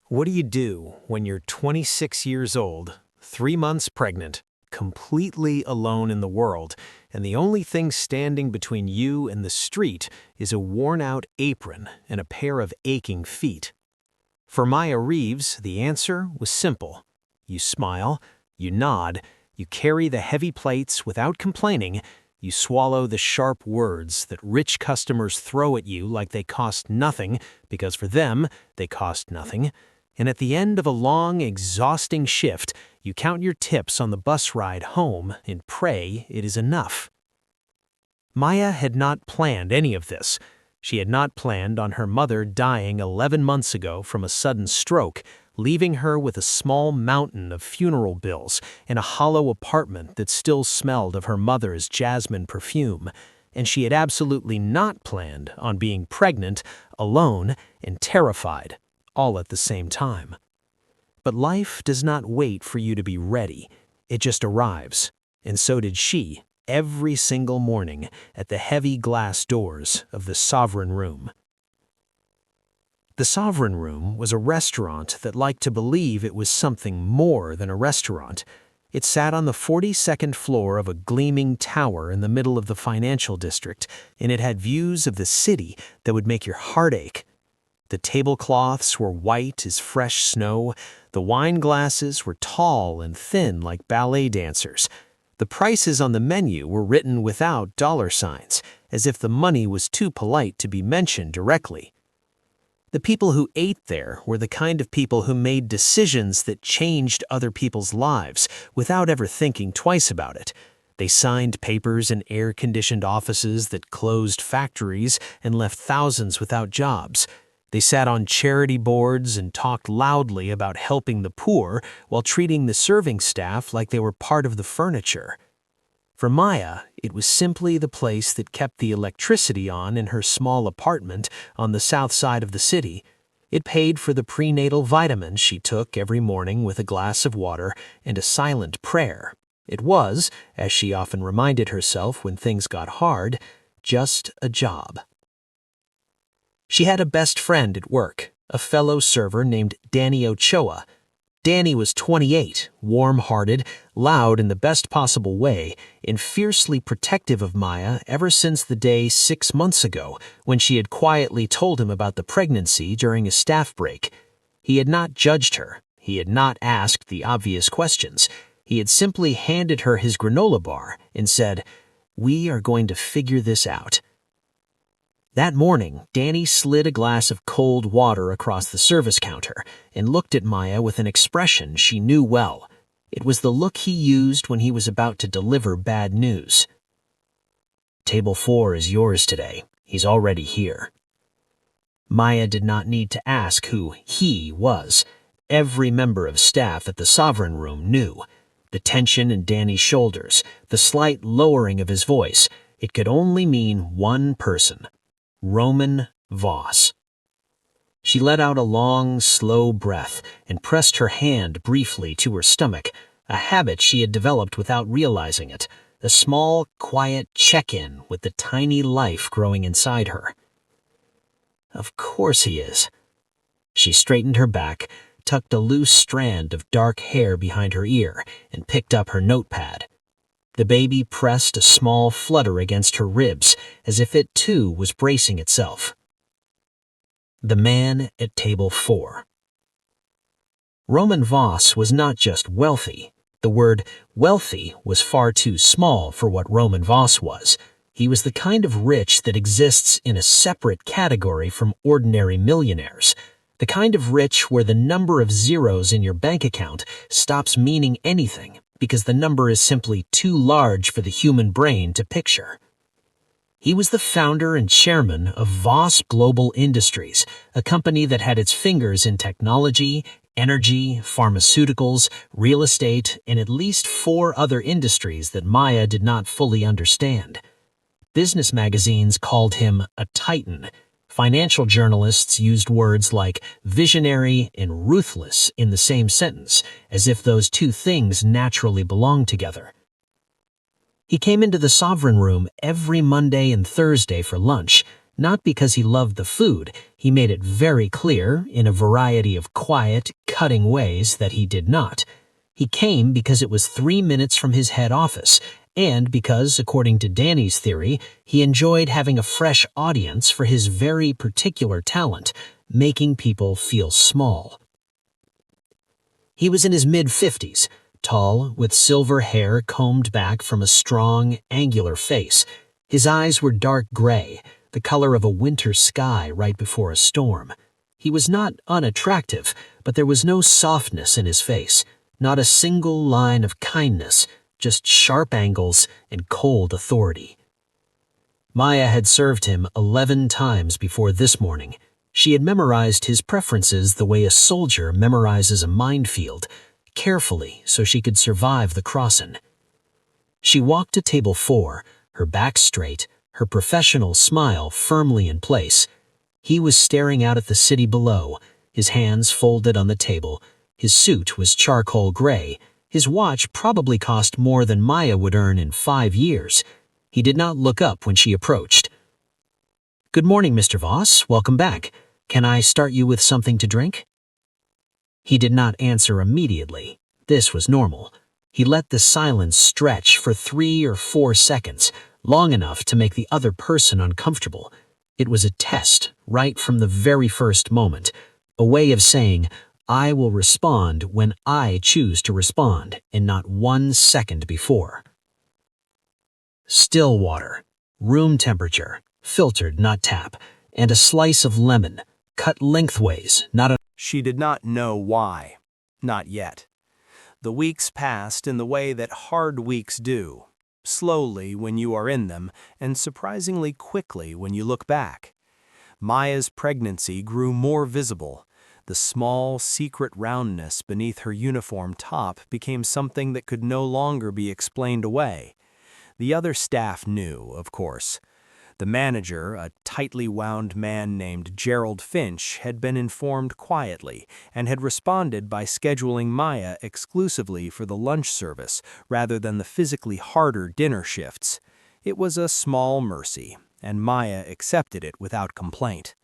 What do you do when you're 26 years old, 3 months pregnant, completely alone in the world, and the only thing standing between you and the street is a worn-out apron and a pair of aching feet? For Maya Reeves, the answer was simple. You smile, you nod, you carry the heavy plates without complaining, you swallow the sharp words that rich customers throw at you like they cost nothing because for them, they cost nothing. And at the end of a long, exhausting shift, you count your tips on the bus ride home and pray it is enough. Maya had not planned any of this. She had not planned on her mother dying 11 months ago from a sudden stroke, leaving her with a small mountain of funeral bills and a hollow apartment that still smelled of her mother's jasmine perfume. And she had absolutely not planned on being pregnant, alone, and terrified, all at the same time. But life does not wait for you to be ready. It just arrives. And so did she, every single morning at the heavy glass doors of the Sovereign Room. The Sovereign Room was a restaurant that liked to believe it was something more than a restaurant. It sat on the 42nd floor of a gleaming tower in the middle of the financial district, and it had views of the city that would make your heart ache. The tablecloths were white as fresh snow, the wine glasses were tall and thin like ballet dancers. The prices on the menu were written without dollar signs, as if the money was too polite to be mentioned directly. The people who ate there were the kind of people who made decisions that changed other people's lives without ever thinking twice about it. They signed papers in air-conditioned offices that closed factories and left thousands without jobs. They sat on charity boards and talked loudly about helping the poor while treating the serving staff like they were part of the furniture. For Maya, it was simply the place that kept the electricity on in her small apartment on the south side of the city. It paid for the prenatal vitamins she took every morning with a glass of water and a silent prayer. It was, as she often reminded herself when things got hard, just a job. She had a best friend at work, a fellow server named Danny Ochoa. Danny was 28, warm-hearted, loud in the best possible way, and fiercely protective of Maya ever since the day 6 months ago when she had quietly told him about the pregnancy during a staff break. He had not judged her. He had not asked the obvious questions. He had simply handed her his granola bar and said, "We are going to figure this out." That morning, Danny slid a glass of cold water across the service counter and looked at Maya with an expression she knew well. It was the look he used when he was about to deliver bad news. "Table 4 is yours today. He's already here." Maya did not need to ask who he was. Every member of staff at the Sovereign Room knew. The tension in Danny's shoulders, the slight lowering of his voice, it could only mean one person. Roman Voss. She let out a long, slow breath and pressed her hand briefly to her stomach, a habit she had developed without realizing it, a small, quiet check-in with the tiny life growing inside her. Of course he is. She straightened her back, tucked a loose strand of dark hair behind her ear, and picked up her notepad. The baby pressed a small flutter against her ribs, as if it too was bracing itself. The man at table 4. Roman Voss was not just wealthy. The word wealthy was far too small for what Roman Voss was. He was the kind of rich that exists in a separate category from ordinary millionaires. The kind of rich where the number of zeros in your bank account stops meaning anything because the number is simply too large for the human brain to picture. He was the founder and chairman of Voss Global Industries, a company that had its fingers in technology, energy, pharmaceuticals, real estate, and at least 4 other industries that Maya did not fully understand. Business magazines called him a titan. Financial journalists used words like visionary and ruthless in the same sentence, as if those two things naturally belonged together. He came into the Sovereign Room every Monday and Thursday for lunch, Not because he loved the food, he made it very clear, in a variety of quiet, cutting ways, that he did not. He came because it was 3 minutes from his head office, and because, according to Danny's theory, he enjoyed having a fresh audience for his very particular talent, making people feel small. He was in his mid-50s, tall, with silver hair combed back from a strong, angular face. His eyes were dark gray, the color of a winter sky right before a storm. He was not unattractive, but there was no softness in his face, not a single line of kindness, just sharp angles and cold authority. Maya had served him 11 times before this morning. She had memorized his preferences the way a soldier memorizes a minefield, carefully so she could survive the crossing. She walked to table 4, her back straight, her professional smile firmly in place. He was staring out at the city below, his hands folded on the table. His suit was charcoal gray. His watch probably cost more than Maya would earn in 5 years. He did not look up when she approached. "Good morning, Mr. Voss. Welcome back. Can I start you with something to drink?" He did not answer immediately. This was normal. He let the silence stretch for 3 or 4 seconds, long enough to make the other person uncomfortable. It was a test, right from the very first moment, a way of saying, "I will respond when I choose to respond, and not 1 second before." Still water, room temperature, filtered, not tap, and a slice of lemon, cut lengthways, not a... She did not know why. Not yet. The weeks passed in the way that hard weeks do, slowly when you are in them, and surprisingly quickly when you look back. Maya's pregnancy grew more visible. The small, secret roundness beneath her uniform top became something that could no longer be explained away. The other staff knew, of course. The manager, a tightly wound man named Gerald Finch, had been informed quietly and had responded by scheduling Maya exclusively for the lunch service rather than the physically harder dinner shifts. It was a small mercy, and Maya accepted it without complaint.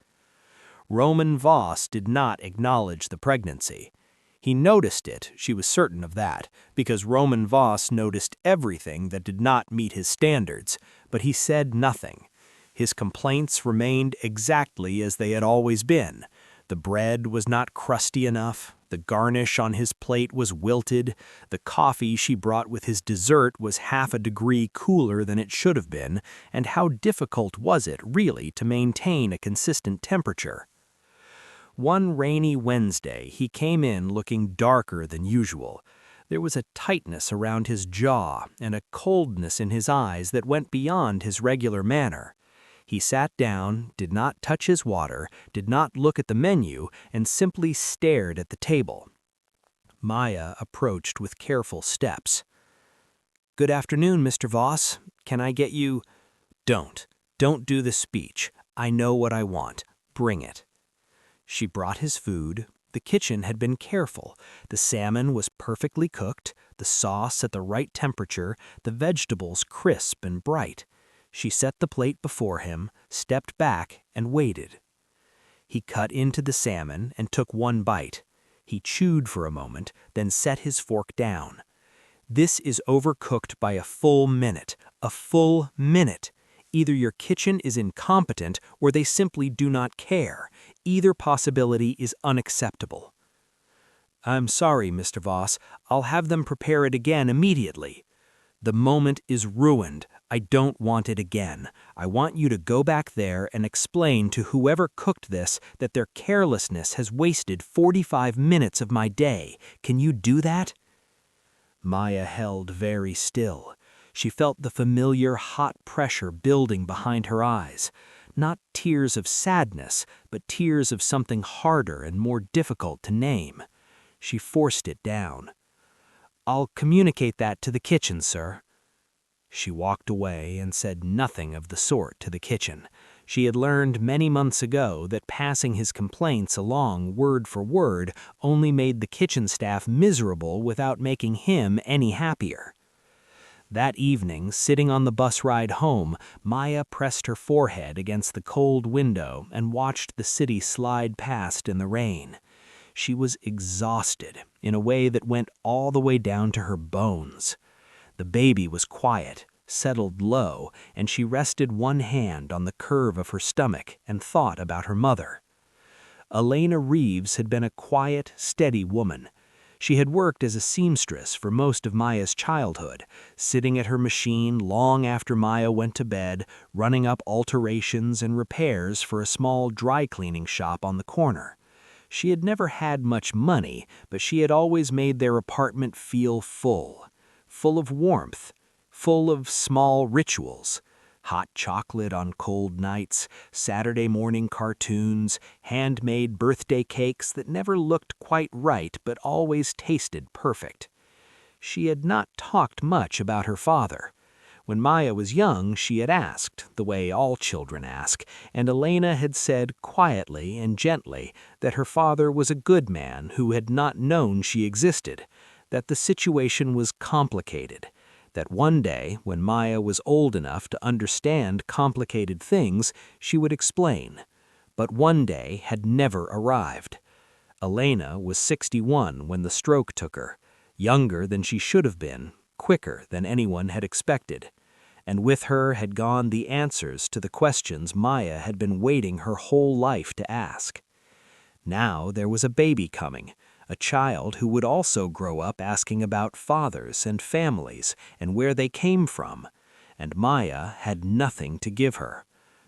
Roman Voss did not acknowledge the pregnancy. He noticed it, she was certain of that, because Roman Voss noticed everything that did not meet his standards, but he said nothing. His complaints remained exactly as they had always been. The bread was not crusty enough, the garnish on his plate was wilted, the coffee she brought with his dessert was half a degree cooler than it should have been, and how difficult was it, really, to maintain a consistent temperature. One rainy Wednesday, he came in looking darker than usual. There was a tightness around his jaw and a coldness in his eyes that went beyond his regular manner. He sat down, did not touch his water, did not look at the menu, and simply stared at the table. Maya approached with careful steps. "Good afternoon, Mr. Voss. Can I get you—" Don't do the speech. I know what I want. Bring it." She brought his food. The kitchen had been careful. The salmon was perfectly cooked, the sauce at the right temperature, the vegetables crisp and bright. She set the plate before him, stepped back, and waited. He cut into the salmon and took one bite. He chewed for a moment, then set his fork down. "This is overcooked by a full minute. A full minute. Either your kitchen is incompetent or they simply do not care. Either possibility is unacceptable." "I'm sorry, Mr. Voss. I'll have them prepare it again immediately." "The moment is ruined. I don't want it again. I want you to go back there and explain to whoever cooked this that their carelessness has wasted 45 minutes of my day. Can you do that?" Maya held very still. She felt the familiar hot pressure building behind her eyes. Not tears of sadness, but tears of something harder and more difficult to name. She forced it down. "I'll communicate that to the kitchen, sir." She walked away and said nothing of the sort to the kitchen. She had learned many months ago that passing his complaints along word for word only made the kitchen staff miserable without making him any happier. That evening, sitting on the bus ride home, Maya pressed her forehead against the cold window and watched the city slide past in the rain. She was exhausted in a way that went all the way down to her bones. The baby was quiet, settled low, and she rested one hand on the curve of her stomach and thought about her mother. Elena Reeves had been a quiet, steady woman. She had worked as a seamstress for most of Maya's childhood, sitting at her machine long after Maya went to bed, running up alterations and repairs for a small dry cleaning shop on the corner. She had never had much money, but she had always made their apartment feel full of warmth, full of small rituals. Hot chocolate on cold nights, Saturday morning cartoons, handmade birthday cakes that never looked quite right but always tasted perfect. She had not talked much about her father. When Maya was young, she had asked, the way all children ask, and Elena had said quietly and gently that her father was a good man who had not known she existed, that the situation was complicated, that one day, when Maya was old enough to understand complicated things, she would explain. But one day had never arrived. Elena was 61 when the stroke took her, younger than she should have been, quicker than anyone had expected. And with her had gone the answers to the questions Maya had been waiting her whole life to ask. Now there was a baby coming, a child who would also grow up asking about fathers and families and where they came from, and Maya had nothing to give her.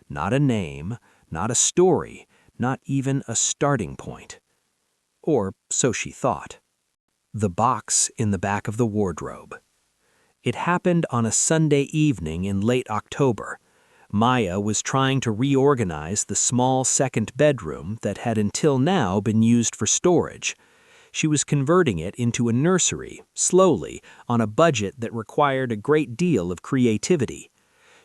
Not a name, not a story, not even a starting point. Or so she thought. The box in the back of the wardrobe. It happened on a Sunday evening in late October. Maya was trying to reorganize the small second bedroom that had until now been used for storage. She was converting it into a nursery, slowly, on a budget that required a great deal of creativity.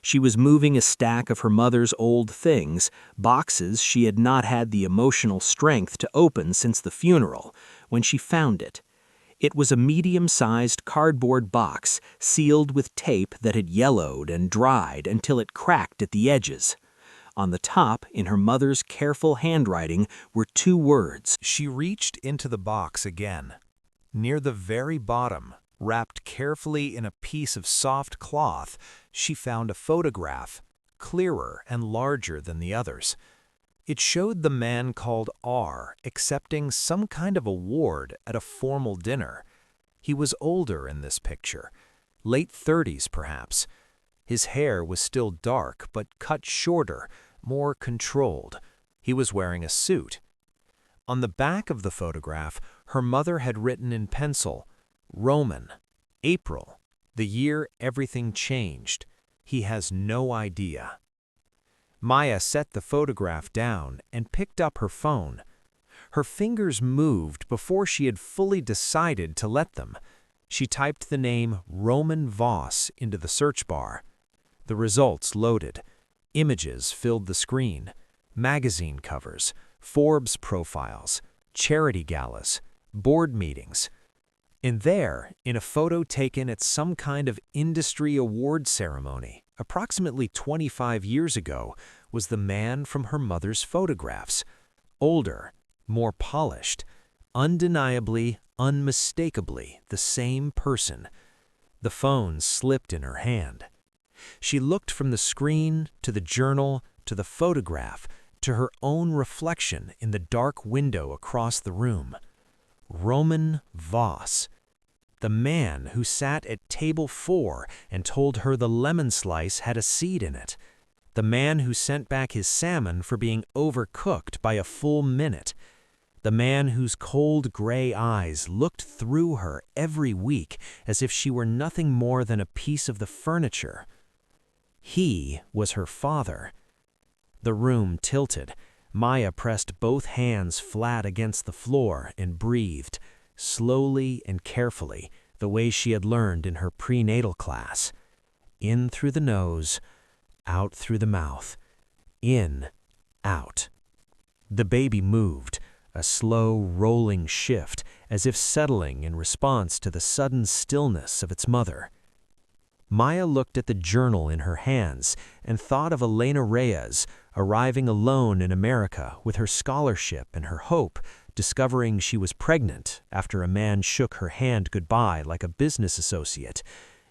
She was moving a stack of her mother's old things, boxes she had not had the emotional strength to open since the funeral, when she found it. It was a medium-sized cardboard box sealed with tape that had yellowed and dried until it cracked at the edges. On the top, in her mother's careful handwriting, were 2 words. She reached into the box again. Near the very bottom, wrapped carefully in a piece of soft cloth, she found a photograph, clearer and larger than the others. It showed the man called R accepting some kind of award at a formal dinner. He was older in this picture, late 30s perhaps. His hair was still dark but cut shorter, more controlled. He was wearing a suit. On the back of the photograph, her mother had written in pencil, Roman, April, the year everything changed. He has no idea. Maya set the photograph down and picked up her phone. Her fingers moved before she had fully decided to let them. She typed the name Roman Voss into the search bar. The results loaded. Images filled the screen. Magazine covers, Forbes profiles, charity galas, board meetings. And there, in a photo taken at some kind of industry award ceremony, approximately 25 years ago, was the man from her mother's photographs. Older, more polished, undeniably, unmistakably the same person. The phone slipped in her hand. She looked from the screen to the journal to the photograph to her own reflection in the dark window across the room. Roman Voss, the man who sat at table 4 and told her the lemon slice had a seed in it. The man who sent back his salmon for being overcooked by a full minute. The man whose cold gray eyes looked through her every week as if she were nothing more than a piece of the furniture. He was her father. The room tilted. Maya pressed both hands flat against the floor and breathed, slowly and carefully, the way she had learned in her prenatal class. In through the nose, out through the mouth. In, out. The baby moved, a slow, rolling shift, as if settling in response to the sudden stillness of its mother. Maya looked at the journal in her hands and thought of Elena Reyes, arriving alone in America with her scholarship and her hope, discovering she was pregnant after a man shook her hand goodbye like a business associate,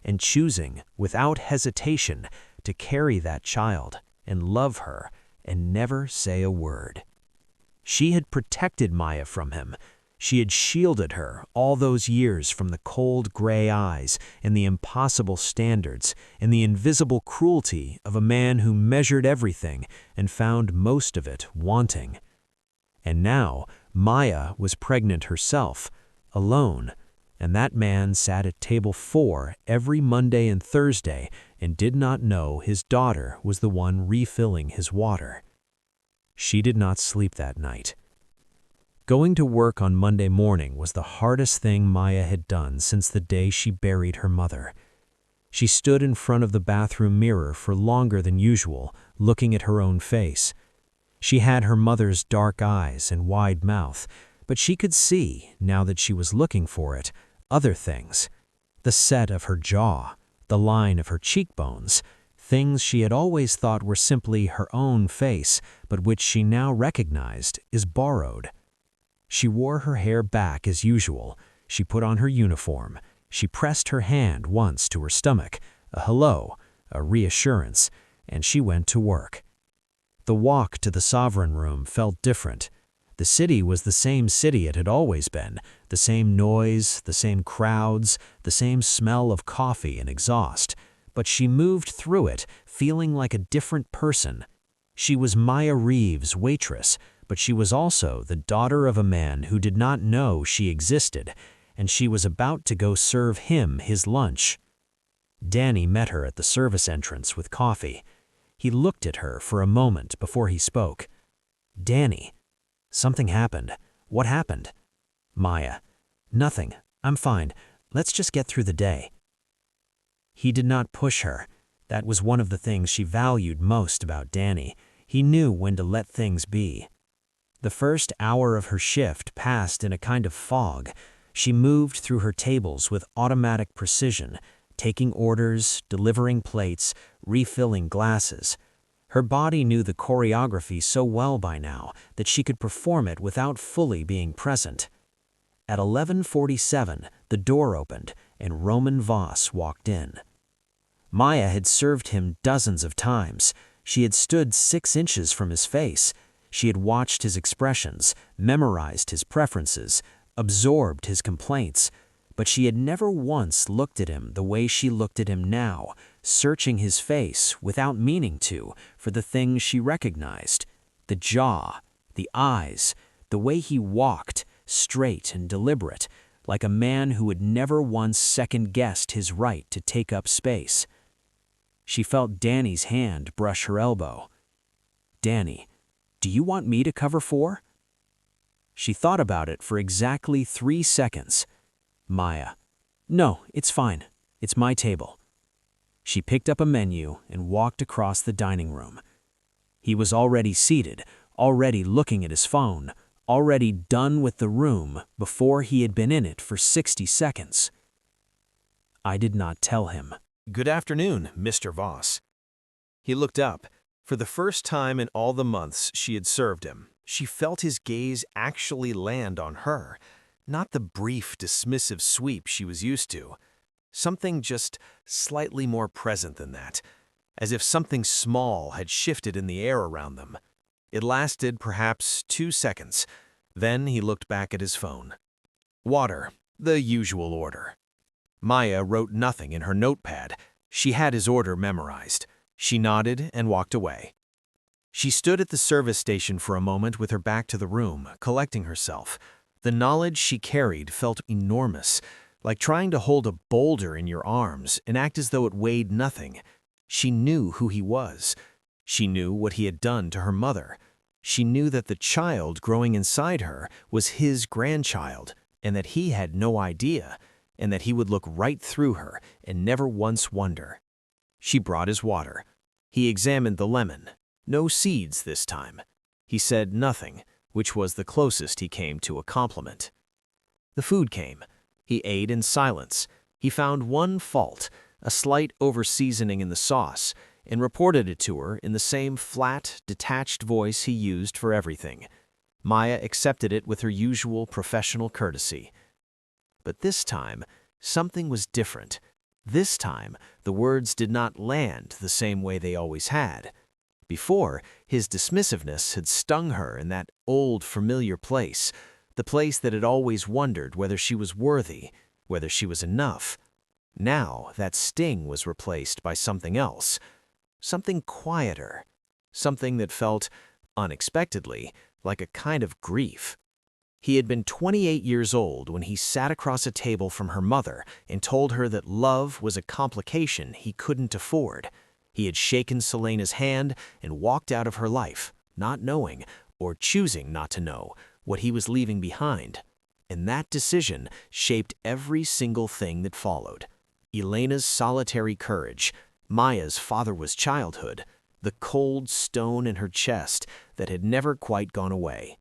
and choosing, without hesitation, to carry that child and love her and never say a word. She had protected Maya from him. She had shielded her all those years from the cold gray eyes and the impossible standards and the invisible cruelty of a man who measured everything and found most of it wanting. And now Maya was pregnant herself, alone, and that man sat at table 4 every Monday and Thursday and did not know his daughter was the one refilling his water. She did not sleep that night. Going to work on Monday morning was the hardest thing Maya had done since the day she buried her mother. She stood in front of the bathroom mirror for longer than usual, looking at her own face. She had her mother's dark eyes and wide mouth, but she could see, now that she was looking for it, other things. The set of her jaw, the line of her cheekbones, things she had always thought were simply her own face, but which she now recognized as borrowed. She wore her hair back as usual. She put on her uniform. She pressed her hand once to her stomach, a hello, a reassurance, and she went to work. The walk to the Sovereign Room felt different. The city was the same city it had always been, the same noise, the same crowds, the same smell of coffee and exhaust, but she moved through it feeling like a different person. She was Maya Reeves' waitress, but she was also the daughter of a man who did not know she existed, and she was about to go serve him his lunch. Danny met her at the service entrance with coffee. He looked at her for a moment before he spoke. "Danny, something happened. What happened?" Maya, "Nothing. I'm fine. Let's just get through the day." He did not push her. That was one of the things she valued most about Danny. He knew when to let things be. The first hour of her shift passed in a kind of fog. She moved through her tables with automatic precision, taking orders, delivering plates, refilling glasses. Her body knew the choreography so well by now that she could perform it without fully being present. At 11:47, the door opened and Roman Voss walked in. Maya had served him dozens of times. She had stood 6 inches from his face. She had watched his expressions, memorized his preferences, absorbed his complaints, but she had never once looked at him the way she looked at him now, searching his face without meaning to for the things she recognized: the jaw, the eyes, the way he walked, straight and deliberate, like a man who had never once second-guessed his right to take up space. She felt Danny's hand brush her elbow. "Danny, do you want me to cover for?" She thought about it for exactly 3 seconds. Maya, "No, it's fine. It's my table." She picked up a menu and walked across the dining room. He was already seated, already looking at his phone, already done with the room before he had been in it for 60 seconds. I did not tell him. "Good afternoon, Mr. Voss." He looked up. For the first time in all the months she had served him, she felt his gaze actually land on her, not the brief, dismissive sweep she was used to. Something just slightly more present than that, as if something small had shifted in the air around them. It lasted perhaps 2 seconds. Then he looked back at his phone. Water, the usual order. Maya wrote nothing in her notepad. She had his order memorized. She nodded and walked away. She stood at the service station for a moment with her back to the room, collecting herself. The knowledge she carried felt enormous, like trying to hold a boulder in your arms and act as though it weighed nothing. She knew who he was. She knew what he had done to her mother. She knew that the child growing inside her was his grandchild, and that he had no idea, and that he would look right through her and never once wonder. She brought his water. He examined the lemon. No seeds this time. He said nothing, which was the closest he came to a compliment. The food came. He ate in silence. He found one fault. a slight over-seasoning in the sauce, and reported it to her in the same flat, detached voice he used for everything. Maya accepted it with her usual professional courtesy. But this time, something was different. This time, the words did not land the same way they always had. Before, his dismissiveness had stung her in that old, familiar place, the place that had always wondered whether she was worthy, whether she was enough. Now, that sting was replaced by something else, something quieter, something that felt, unexpectedly, like a kind of grief. He had been 28 years old when he sat across a table from her mother and told her that love was a complication he couldn't afford. He had shaken Selena's hand and walked out of her life, not knowing, or choosing not to know, what he was leaving behind. And that decision shaped every single thing that followed. Elena's solitary courage, Maya's fatherless childhood, the cold stone in her chest that had never quite gone away.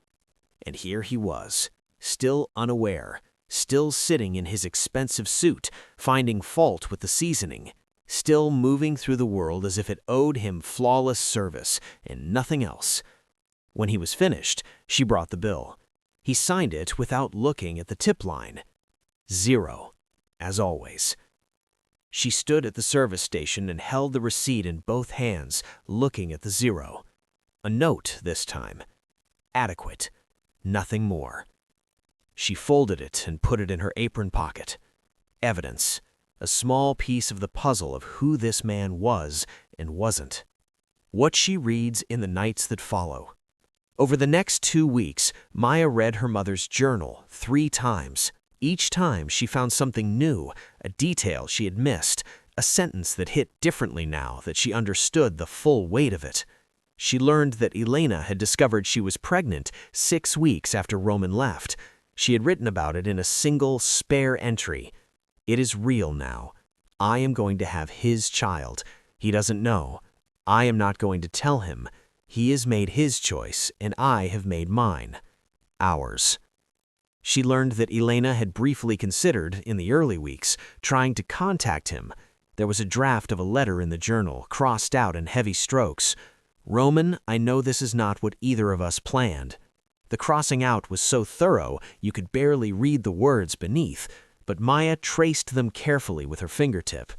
And here he was, still unaware, still sitting in his expensive suit, finding fault with the seasoning, still moving through the world as if it owed him flawless service and nothing else. When he was finished, she brought the bill. He signed it without looking at the tip line. 0, as always. She stood at the service station and held the receipt in both hands, looking at the 0. A note this time. Adequate. Nothing more. She folded it and put it in her apron pocket. Evidence. A small piece of the puzzle of who this man was and wasn't. What she reads in the nights that follow. Over the next 2 weeks, Maya read her mother's journal 3 times. Each time she found something new, a detail she had missed, a sentence that hit differently now that she understood the full weight of it. She learned that Elena had discovered she was pregnant 6 weeks after Roman left. She had written about it in a single, spare entry. It is real now. I am going to have his child. He doesn't know. I am not going to tell him. He has made his choice, and I have made mine. Ours. She learned that Elena had briefly considered, in the early weeks, trying to contact him. There was a draft of a letter in the journal, crossed out in heavy strokes. Roman, I know this is not what either of us planned. The crossing out was so thorough you could barely read the words beneath, but Maya traced them carefully with her fingertip.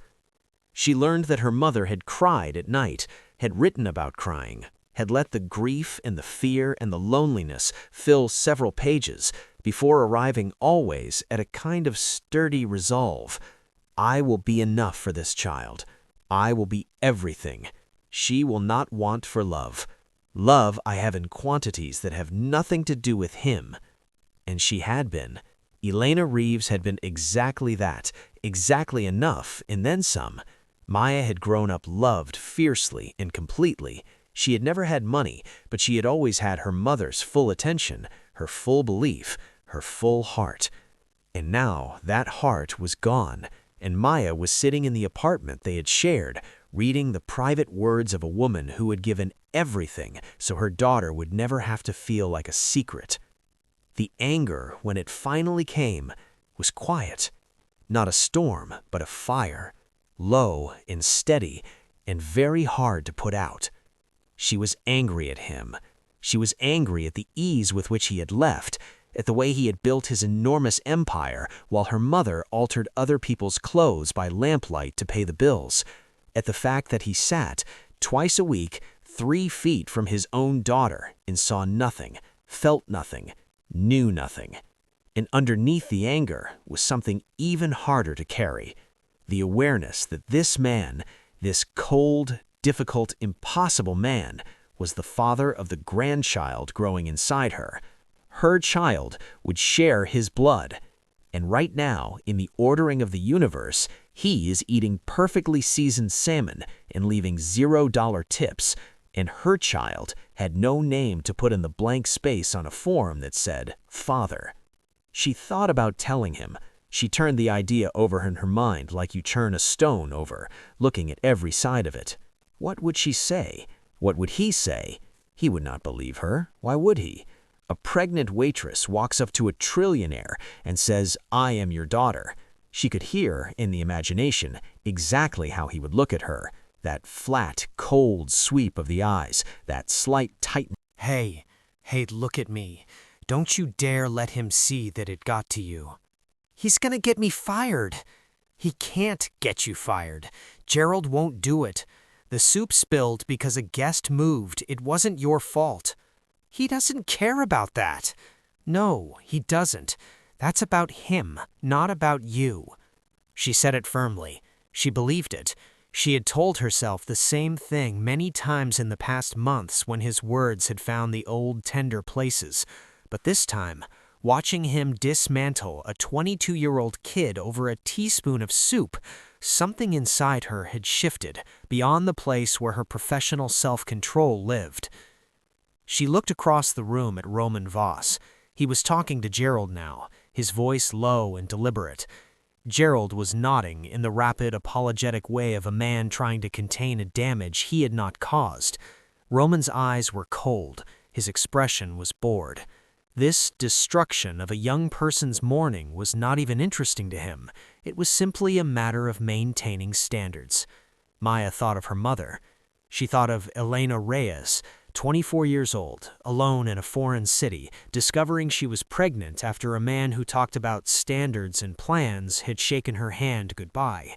She learned that her mother had cried at night, had written about crying, had let the grief and the fear and the loneliness fill several pages before arriving always at a kind of sturdy resolve. I will be enough for this child. I will be everything. She will not want for love. Love I have in quantities that have nothing to do with him. And she had been. Elena Reeves had been exactly that, exactly enough, and then some. Maya had grown up loved fiercely and completely. She had never had money, but she had always had her mother's full attention, her full belief, her full heart. And now that heart was gone, and Maya was sitting in the apartment they had shared, reading the private words of a woman who had given everything so her daughter would never have to feel like a secret. The anger, when it finally came, was quiet. Not a storm, but a fire. Low and steady, and very hard to put out. She was angry at him. She was angry at the ease with which he had left, at the way he had built his enormous empire while her mother altered other people's clothes by lamplight to pay the bills, at the fact that he sat, twice a week, 3 feet from his own daughter and saw nothing, felt nothing, knew nothing. And underneath the anger was something even harder to carry, the awareness that this man, this cold, difficult, impossible man, was the father of the grandchild growing inside her. Her child would share his blood. And right now, in the ordering of the universe, he is eating perfectly seasoned salmon and leaving $0 tips, and her child had no name to put in the blank space on a form that said, Father. She thought about telling him. She turned the idea over in her mind like you turn a stone over, looking at every side of it. What would she say? What would he say? He would not believe her. Why would he? A pregnant waitress walks up to a trillionaire and says, I am your daughter. She could hear, in the imagination, exactly how he would look at her. That flat, cold sweep of the eyes, that slight tightening. Hey, look at me. Don't you dare let him see that it got to you. He's gonna get me fired. He can't get you fired. Gerald won't do it. The soup spilled because a guest moved. It wasn't your fault. He doesn't care about that. No, he doesn't. That's about him, not about you. She said it firmly. She believed it. She had told herself the same thing many times in the past months when his words had found the old tender places. But this time, watching him dismantle a 22-year-old kid over a teaspoon of soup, something inside her had shifted beyond the place where her professional self-control lived. She looked across the room at Roman Voss. He was talking to Gerald now, his voice low and deliberate. Gerald was nodding in the rapid, apologetic way of a man trying to contain a damage he had not caused. Roman's eyes were cold. His expression was bored. This destruction of a young person's morning was not even interesting to him. It was simply a matter of maintaining standards. Maya thought of her mother. She thought of Elena Reyes, 24 years old, alone in a foreign city, discovering she was pregnant after a man who talked about standards and plans had shaken her hand goodbye.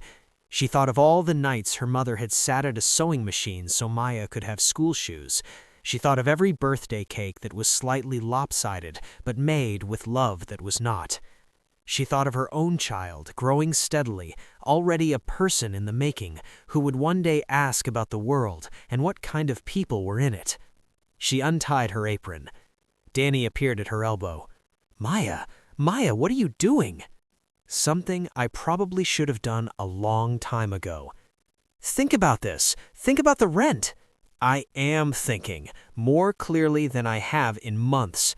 She thought of all the nights her mother had sat at a sewing machine so Maya could have school shoes. She thought of every birthday cake that was slightly lopsided, but made with love that was not. She thought of her own child, growing steadily, already a person in the making, who would one day ask about the world and what kind of people were in it. She untied her apron. Danny appeared at her elbow. Maya, what are you doing?" "Something I probably should have done a long time ago." "Think about this. Think about the rent." "I am thinking, more clearly than I have in months."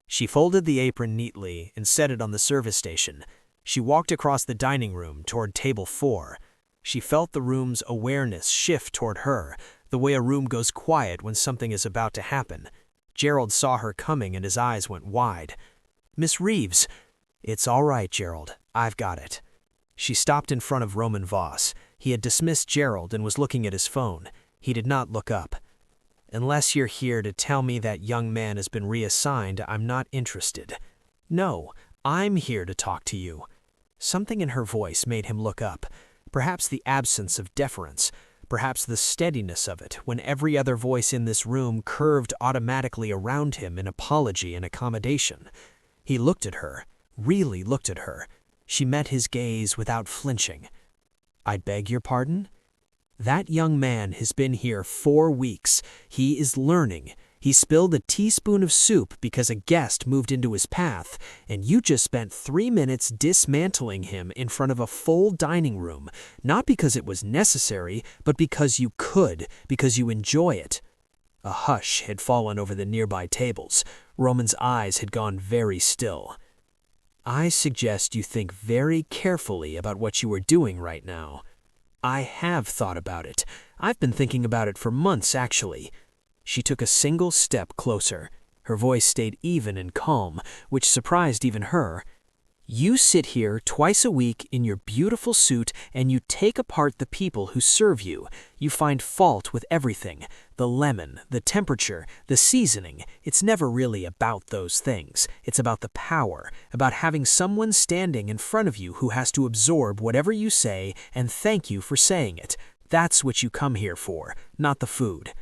She folded the apron neatly and set it on the service station. She walked across the dining room toward table 4. She felt the room's awareness shift toward her, the way a room goes quiet when something is about to happen. Gerald saw her coming and his eyes went wide. "Miss Reeves." "It's all right, Gerald. I've got it." She stopped in front of Roman Voss. He had dismissed Gerald and was looking at his phone. He did not look up. "Unless you're here to tell me that young man has been reassigned, I'm not interested." "No, I'm here to talk to you." Something in her voice made him look up. Perhaps the absence of deference. Perhaps the steadiness of it when every other voice in this room curved automatically around him in apology and accommodation. He looked at her, really looked at her. She met his gaze without flinching. "I beg your pardon?" "That young man has been here 4 weeks. He is learning. He spilled a teaspoon of soup because a guest moved into his path, and you just spent 3 minutes dismantling him in front of a full dining room, not because it was necessary, but because you could, because you enjoy it." A hush had fallen over the nearby tables. Roman's eyes had gone very still. "I suggest you think very carefully about what you are doing right now." "I have thought about it. I've been thinking about it for months, actually." She took a single step closer. Her voice stayed even and calm, which surprised even her. "You sit here twice a week in your beautiful suit and you take apart the people who serve you. You find fault with everything. The lemon, the temperature, the seasoning. It's never really about those things. It's about the power, about having someone standing in front of you who has to absorb whatever you say and thank you for saying it. That's what you come here for, not the food."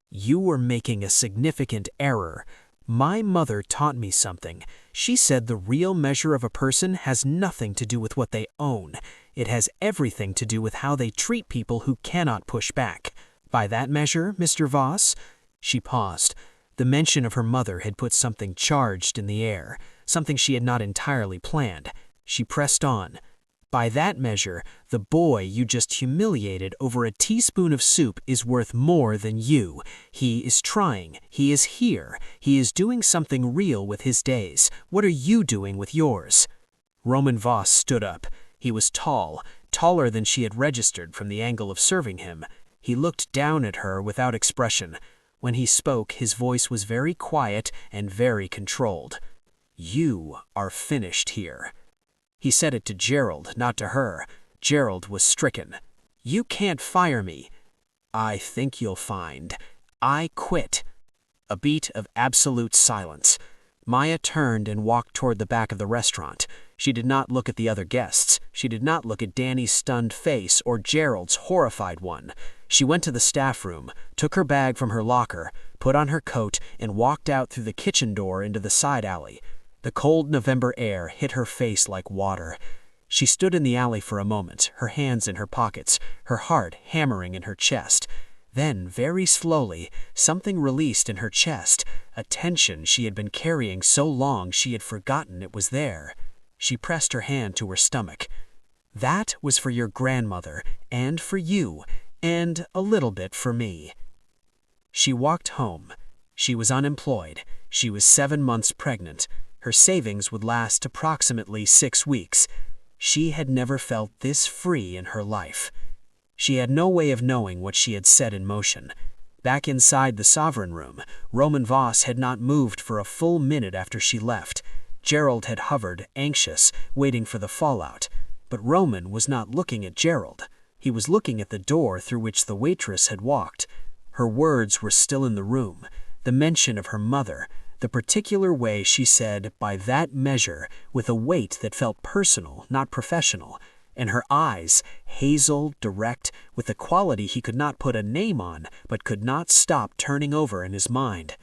"You were making a significant error. My mother taught me something. She said the real measure of a person has nothing to do with what they own. It has everything to do with how they treat people who cannot push back. By that measure, Mr. Voss?" She paused. The mention of her mother had put something charged in the air, something she had not entirely planned. She pressed on. "By that measure, the boy you just humiliated over a teaspoon of soup is worth more than you. He is trying. He is here. He is doing something real with his days. What are you doing with yours?" Roman Voss stood up. He was tall, taller than she had registered from the angle of serving him. He looked down at her without expression. When he spoke, his voice was very quiet and very controlled. "You are finished here." He said it to Gerald, not to her. Gerald was stricken. "You can't fire me." "I think you'll find. I quit." A beat of absolute silence. Maya turned and walked toward the back of the restaurant. She did not look at the other guests. She did not look at Danny's stunned face or Gerald's horrified one. She went to the staff room, took her bag from her locker, put on her coat, and walked out through the kitchen door into the side alley. The cold November air hit her face like water. She stood in the alley for a moment, her hands in her pockets, her heart hammering in her chest. Then, very slowly, something released in her chest, a tension she had been carrying so long she had forgotten it was there. She pressed her hand to her stomach. "That was for your grandmother, and for you, and a little bit for me." She walked home. She was unemployed. She was 7 months pregnant. Her savings would last approximately 6 weeks. She had never felt this free in her life. She had no way of knowing what she had set in motion. Back inside the Sovereign Room, Roman Voss had not moved for a full minute after she left. Gerald had hovered, anxious, waiting for the fallout. But Roman was not looking at Gerald. He was looking at the door through which the waitress had walked. Her words were still in the room. The mention of her mother, the particular way she said, "by that measure," with a weight that felt personal, not professional. And her eyes, hazel, direct, with a quality he could not put a name on, but could not stop turning over in his mind.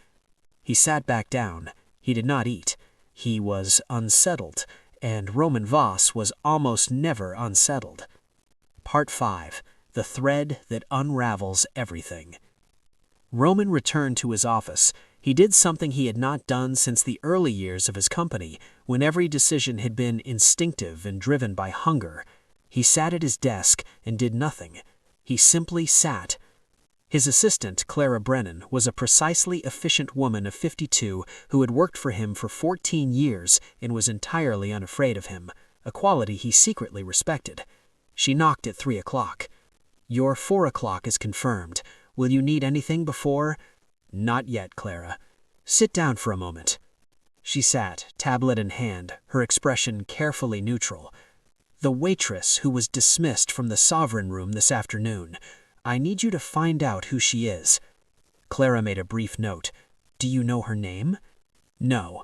He sat back down. He did not eat. He was unsettled, and Roman Voss was almost never unsettled. Part 5. The Thread That Unravels Everything. Roman returned to his office. He did something he had not done since the early years of his company, when every decision had been instinctive and driven by hunger. He sat at his desk and did nothing. He simply sat. His assistant, Clara Brennan, was a precisely efficient woman of 52 who had worked for him for 14 years and was entirely unafraid of him, a quality he secretly respected. She knocked at 3 o'clock. "Your 4 o'clock is confirmed. Will you need anything before?" "Not yet, Clara." "Sit down for a moment." She sat, tablet in hand, her expression carefully neutral. "The waitress who was dismissed from the Sovereign Room this afternoon. I need you to find out who she is." Clara made a brief note. "Do you know her name?" "No.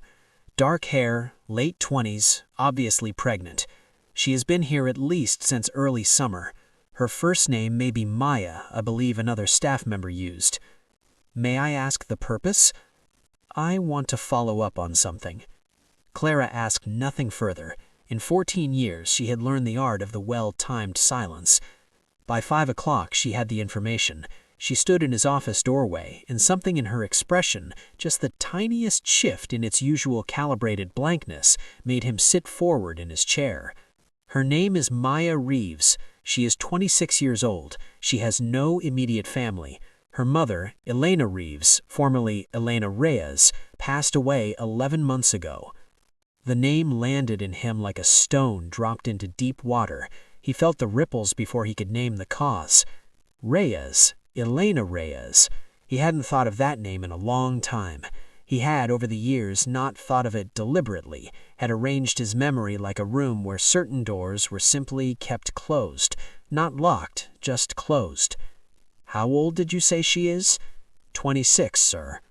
Dark hair, late 20s, obviously pregnant. She has been here at least since early summer. Her first name may be Maya, I believe another staff member used." "May I ask the purpose?" "I want to follow up on something." Clara asked nothing further. In 14 years, she had learned the art of the well-timed silence. By 5 o'clock, she had the information. She stood in his office doorway, and something in her expression, just the tiniest shift in its usual calibrated blankness, made him sit forward in his chair. "Her name is Maya Reeves. She is 26 years old. She has no immediate family. Her mother, Elena Reeves, formerly Elena Reyes, passed away 11 months ago." The name landed in him like a stone dropped into deep water. He felt the ripples before he could name the cause. Reyes, Elena Reyes. He hadn't thought of that name in a long time. He had, over the years, not thought of it deliberately, had arranged his memory like a room where certain doors were simply kept closed. Not locked, just closed. "How old did you say she is?" 26, sir."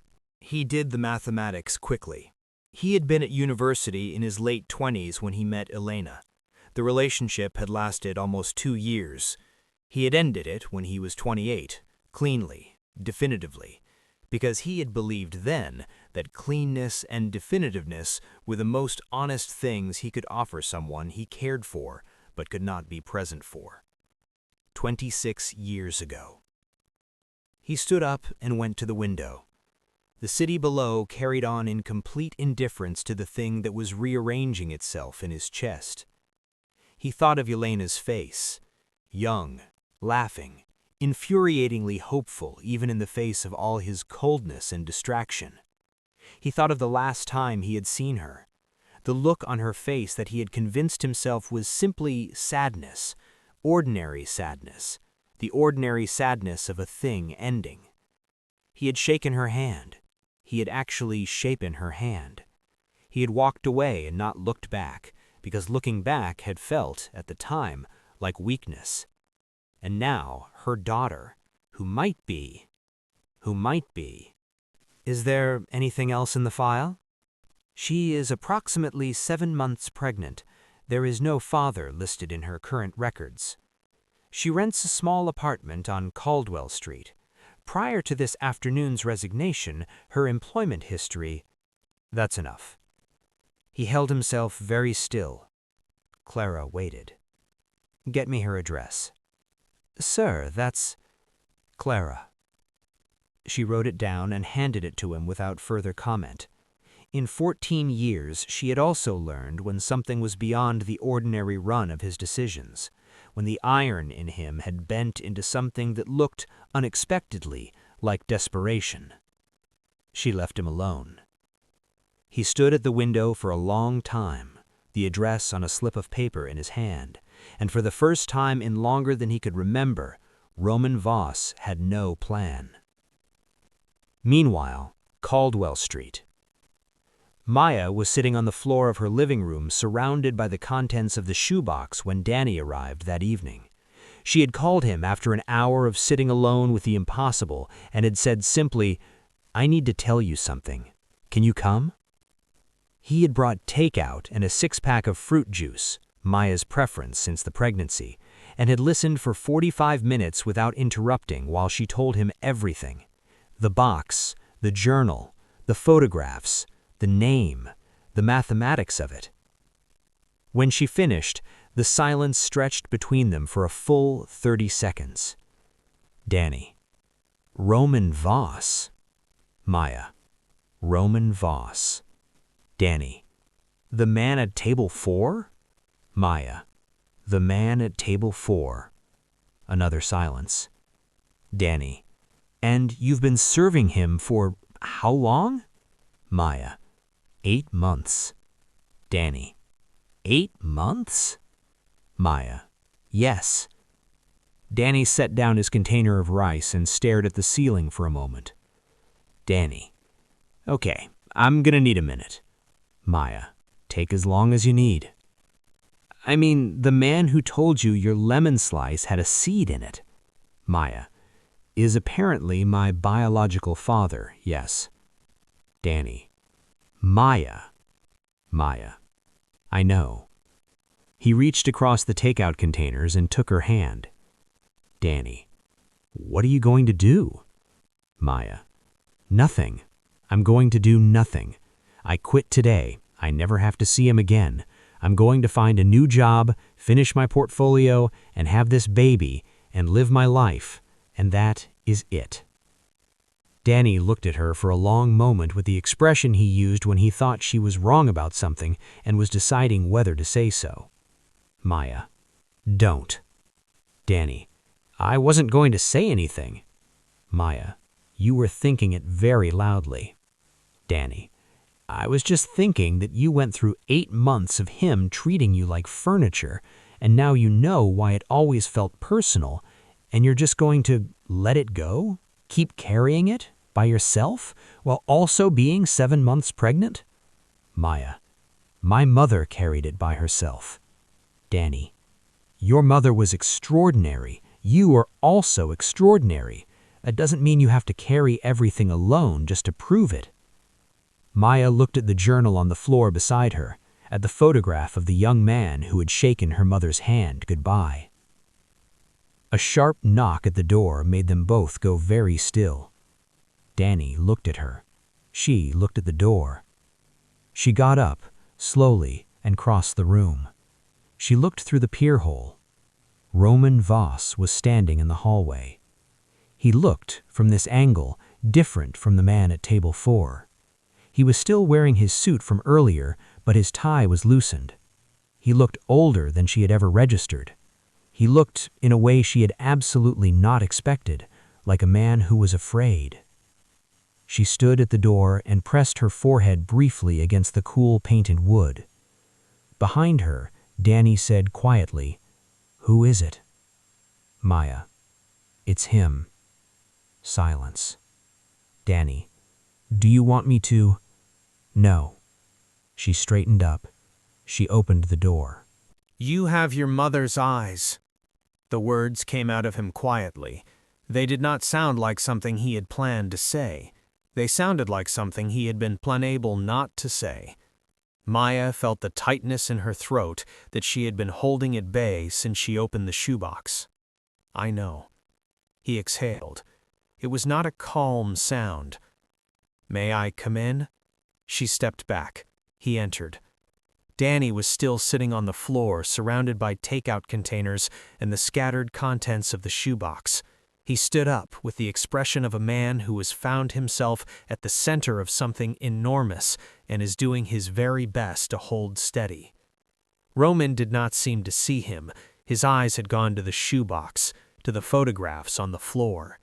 He did the mathematics quickly. He had been at university in his late 20s when he met Elena. The relationship had lasted almost 2 years. He had ended it when he was 28, cleanly, definitively, because he had believed then that cleanness and definitiveness were the most honest things he could offer someone he cared for but could not be present for. 26 years ago. He stood up and went to the window. The city below carried on in complete indifference to the thing that was rearranging itself in his chest. He thought of Yelena's face, young, laughing, infuriatingly hopeful even in the face of all his coldness and distraction. He thought of the last time he had seen her, the look on her face that he had convinced himself was simply sadness, ordinary sadness, the ordinary sadness of a thing ending. He had shaken her hand. He had actually shapen her hand. He had walked away and not looked back, because looking back had felt, at the time, like weakness. And now, her daughter, who might be... Is there anything else in the file? She is approximately 7 months pregnant. There is no father listed in her current records. She rents a small apartment on Caldwell Street. Prior to this afternoon's resignation, her employment history... That's enough. He held himself very still. Clara waited. Get me her address. Sir, that's... Clara. She wrote it down and handed it to him without further comment. In 14 years, she had also learned when something was beyond the ordinary run of his decisions, when the iron in him had bent into something that looked, unexpectedly, like desperation. She left him alone. He stood at the window for a long time, the address on a slip of paper in his hand, and for the first time in longer than he could remember, Roman Voss had no plan. Meanwhile, Caldwell Street. Maya was sitting on the floor of her living room surrounded by the contents of the shoebox when Danny arrived that evening. She had called him after an hour of sitting alone with the impossible and had said simply, "I need to tell you something. Can you come?" He had brought takeout and a 6-pack of fruit juice, Maya's preference since the pregnancy, and had listened for 45 minutes without interrupting while she told him everything. The box, the journal, the photographs, the name, the mathematics of it. When she finished, the silence stretched between them for a full 30 seconds. Danny. Roman Voss. Maya. Roman Voss. Danny. The man at table 4? Maya. The man at table 4. Another silence. Danny. And you've been serving him for how long? Maya. 8 months. Danny. 8 months? Maya. Yes. Danny set down his container of rice and stared at the ceiling for a moment. Danny. Okay, I'm gonna need a minute. Maya. Take as long as you need. I mean, the man who told you your lemon slice had a seed in it. Maya. Is apparently my biological father, yes. Danny. Maya. Maya. I know. He reached across the takeout containers and took her hand. Danny. What are you going to do? Maya. Nothing. I'm going to do nothing. I quit today. I never have to see him again. I'm going to find a new job, finish my portfolio, and have this baby, and live my life. And that is it. Danny looked at her for a long moment with the expression he used when he thought she was wrong about something and was deciding whether to say so. Maya. Don't. Danny. I wasn't going to say anything. Maya. You were thinking it very loudly. Danny. I was just thinking that you went through 8 months of him treating you like furniture, and now you know why it always felt personal, and you're just going to let it go? Keep carrying it by yourself while also being 7 months pregnant? Maya. My mother carried it by herself. Danny. Your mother was extraordinary. You are also extraordinary. That doesn't mean you have to carry everything alone just to prove it. Maya looked at the journal on the floor beside her, at the photograph of the young man who had shaken her mother's hand goodbye. A sharp knock at the door made them both go very still. Danny looked at her. She looked at the door. She got up, slowly, and crossed the room. She looked through the pier hole. Roman Voss was standing in the hallway. He looked, from this angle, different from the man at table 4. He was still wearing his suit from earlier, but his tie was loosened. He looked older than she had ever registered. He looked in a way she had absolutely not expected, like a man who was afraid. She stood at the door and pressed her forehead briefly against the cool painted wood. Behind her, Danny said quietly, "Who is it?" Maya. It's him. Silence. Danny. Do you want me to? No. She straightened up. She opened the door. "You have your mother's eyes." The words came out of him quietly. They did not sound like something he had planned to say. They sounded like something he had been unable not to say. Maya felt the tightness in her throat that she had been holding at bay since she opened the shoebox. "I know." He exhaled. It was not a calm sound. "May I come in?" She stepped back. He entered. Danny was still sitting on the floor, surrounded by takeout containers and the scattered contents of the shoebox. He stood up with the expression of a man who has found himself at the center of something enormous and is doing his very best to hold steady. Roman did not seem to see him. His eyes had gone to the shoebox, to the photographs on the floor.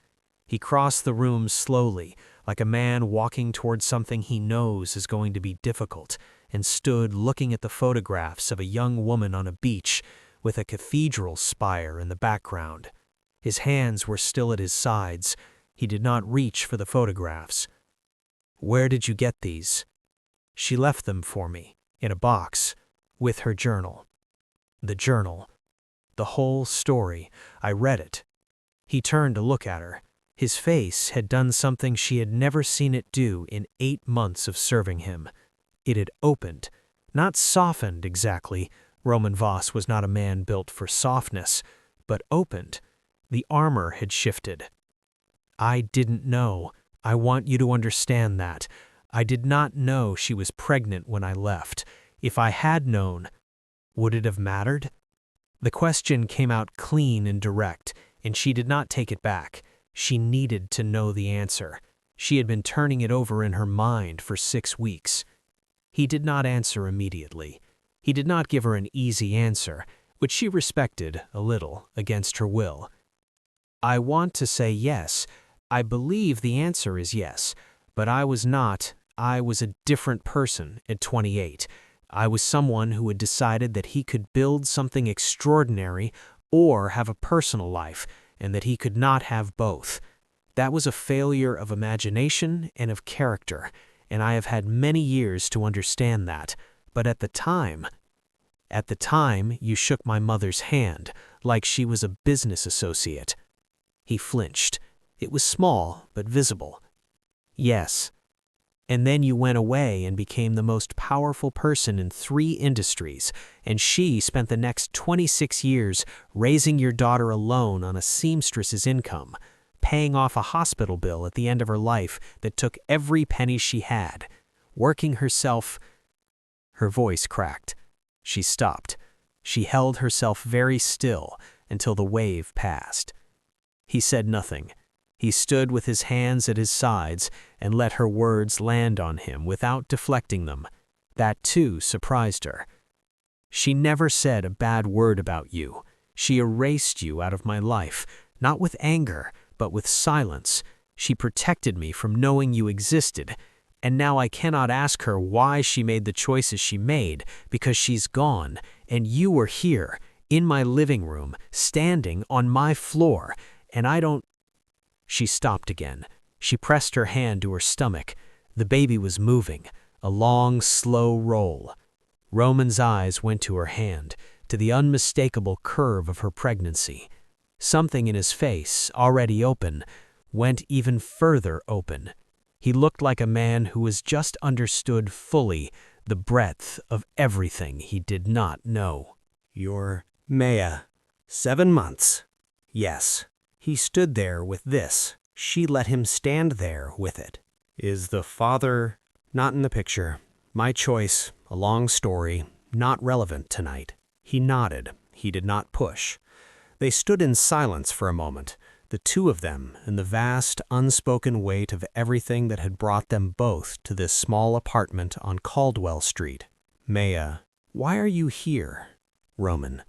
He crossed the room slowly, like a man walking towards something he knows is going to be difficult, and stood looking at the photographs of a young woman on a beach with a cathedral spire in the background. His hands were still at his sides. He did not reach for the photographs. "Where did you get these?" "She left them for me, in a box, with her journal." The journal. The whole story. I read it. He turned to look at her. His face had done something she had never seen it do in 8 months of serving him. It had opened, not softened exactly. Roman Voss was not a man built for softness, but opened. The armor had shifted. "I didn't know. I want you to understand that. I did not know she was pregnant when I left. If I had known, would it have mattered?" The question came out clean and direct, and she did not take it back. She needed to know the answer. She had been turning it over in her mind for 6 weeks. He did not answer immediately. He did not give her an easy answer, which she respected a little against her will. "I want to say yes. I believe the answer is yes. But I was not. I was a different person at 28. I was someone who had decided that he could build something extraordinary or have a personal life, and that he could not have both. That was a failure of imagination and of character, and I have had many years to understand that. But at the time, you shook my mother's hand like she was a business associate." He flinched. It was small, but visible. "Yes. And then you went away and became the most powerful person in 3 industries, and she spent the next 26 years raising your daughter alone on a seamstress's income, paying off a hospital bill at the end of her life that took every penny she had, working herself." Her voice cracked. She stopped. She held herself very still until the wave passed. He said nothing. He stood with his hands at his sides and let her words land on him without deflecting them. That, too, surprised her. "She never said a bad word about you. She erased you out of my life, not with anger, but with silence. She protected me from knowing you existed, and now I cannot ask her why she made the choices she made, because she's gone, and you are here, in my living room, standing on my floor, and I don't—" She stopped again. She pressed her hand to her stomach. The baby was moving, a long, slow roll. Roman's eyes went to her hand, to the unmistakable curve of her pregnancy. Something in his face, already open, went even further open. He looked like a man who has just understood fully the breadth of everything he did not know. "You're Maya. 7 months. Yes." He stood there with this. She let him stand there with it. "Is the father not in the picture? My choice, a long story, not relevant tonight." He nodded. He did not push. They stood in silence for a moment, the two of them, in the vast, unspoken weight of everything that had brought them both to this small apartment on Caldwell Street. "Maya, why are you here?" "Roman,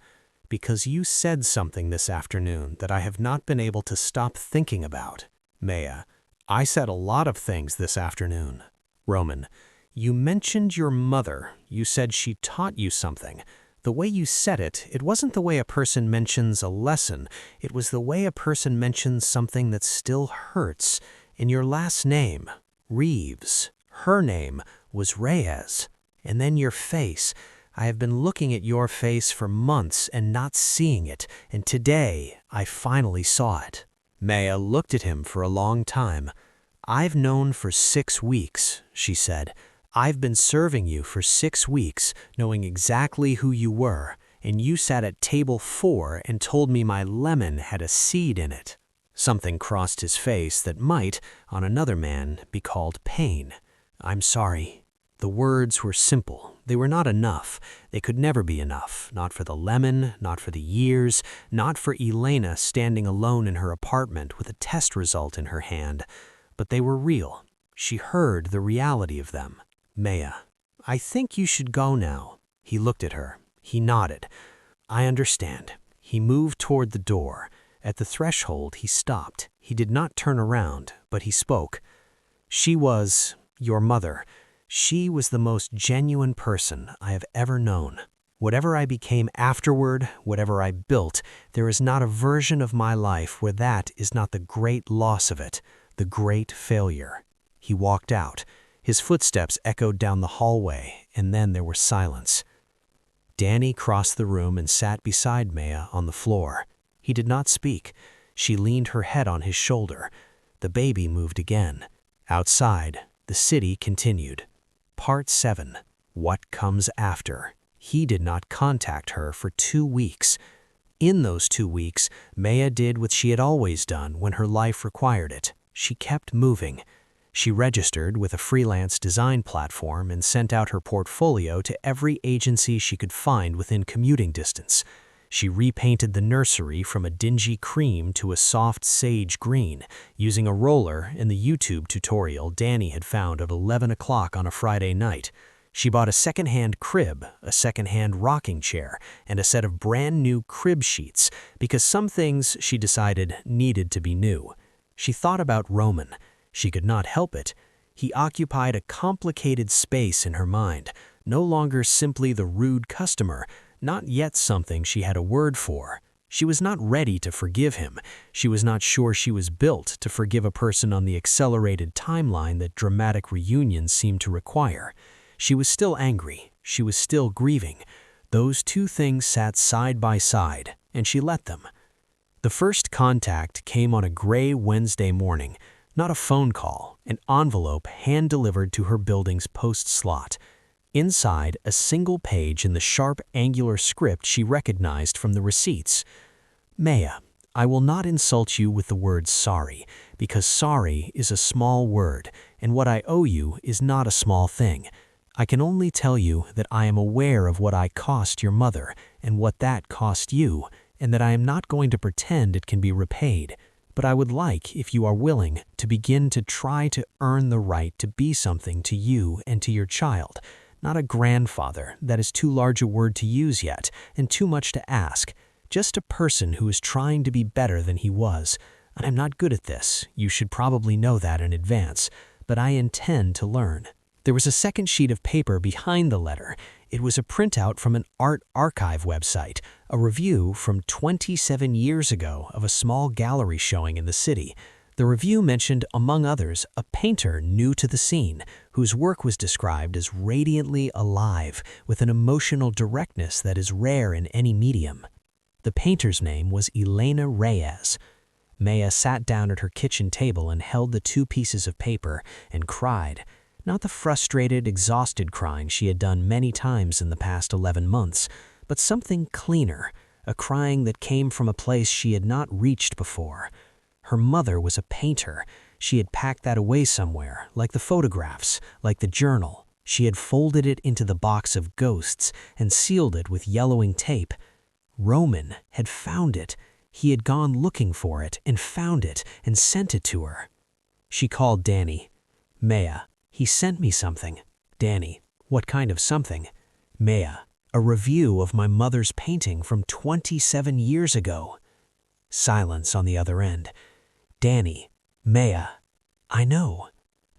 because you said something this afternoon that I have not been able to stop thinking about." "Maya, I said a lot of things this afternoon." "Roman, you mentioned your mother. You said she taught you something. The way you said it, it wasn't the way a person mentions a lesson. It was the way a person mentions something that still hurts. In your last name, Reeves. Her name was Reyes. And then your face. I have been looking at your face for months and not seeing it, and today I finally saw it. Maya looked at him for a long time. I've known for 6 weeks, she said. I've been serving you for 6 weeks, knowing exactly who you were, and you sat at table 4 and told me my lemon had a seed in it. Something crossed his face that might, on another man, be called pain. I'm sorry. The words were simple. They were not enough. They could never be enough. Not for the lemon, not for the years, not for Elena standing alone in her apartment with a test result in her hand. But they were real. She heard the reality of them. Maya, I think you should go now. He looked at her. He nodded. I understand. He moved toward the door. At the threshold, he stopped. He did not turn around, but he spoke. She was your mother. She was the most genuine person I have ever known. Whatever I became afterward, whatever I built, there is not a version of my life where that is not the great loss of it, the great failure. He walked out. His footsteps echoed down the hallway, and then there was silence. Danny crossed the room and sat beside Maya on the floor. He did not speak. She leaned her head on his shoulder. The baby moved again. Outside, the city continued. Part 7. What comes after? He did not contact her for 2 weeks. In those 2 weeks, Maya did what she had always done when her life required it. She kept moving. She registered with a freelance design platform and sent out her portfolio to every agency she could find within commuting distance. She repainted the nursery from a dingy cream to a soft sage green, using a roller in the YouTube tutorial Danny had found at 11 o'clock on a Friday night. She bought a second-hand crib, a second-hand rocking chair, and a set of brand-new crib sheets because some things, she decided, needed to be new. She thought about Roman. She could not help it. He occupied a complicated space in her mind, no longer simply the rude customer, not yet something she had a word for. She was not ready to forgive him. She was not sure she was built to forgive a person on the accelerated timeline that dramatic reunions seemed to require. She was still angry. She was still grieving. Those two things sat side by side, and she let them. The first contact came on a gray Wednesday morning, not a phone call, an envelope hand-delivered to her building's post slot. Inside, a single page in the sharp, angular script she recognized from the receipts. Maya, I will not insult you with the word sorry, because sorry is a small word, and what I owe you is not a small thing. I can only tell you that I am aware of what I cost your mother, and what that cost you, and that I am not going to pretend it can be repaid. But I would like, if you are willing, to begin to try to earn the right to be something to you and to your child. Not a grandfather, that is too large a word to use yet, and too much to ask. Just a person who is trying to be better than he was. I'm not good at this, you should probably know that in advance, but I intend to learn. There was a second sheet of paper behind the letter. It was a printout from an art archive website, a review from 27 years ago of a small gallery showing in the city. The review mentioned, among others, a painter new to the scene, whose work was described as radiantly alive, with an emotional directness that is rare in any medium. The painter's name was Elena Reyes. Maya sat down at her kitchen table and held the 2 pieces of paper and cried. Not the frustrated, exhausted crying she had done many times in the past 11 months, but something cleaner, a crying that came from a place she had not reached before. Her mother was a painter. She had packed that away somewhere, like the photographs, like the journal. She had folded it into the box of ghosts and sealed it with yellowing tape. Roman had found it. He had gone looking for it and found it and sent it to her. She called Danny. Maya, he sent me something. Danny, what kind of something? Maya, a review of my mother's painting from 27 years ago. Silence on the other end. Danny, Maya, I know.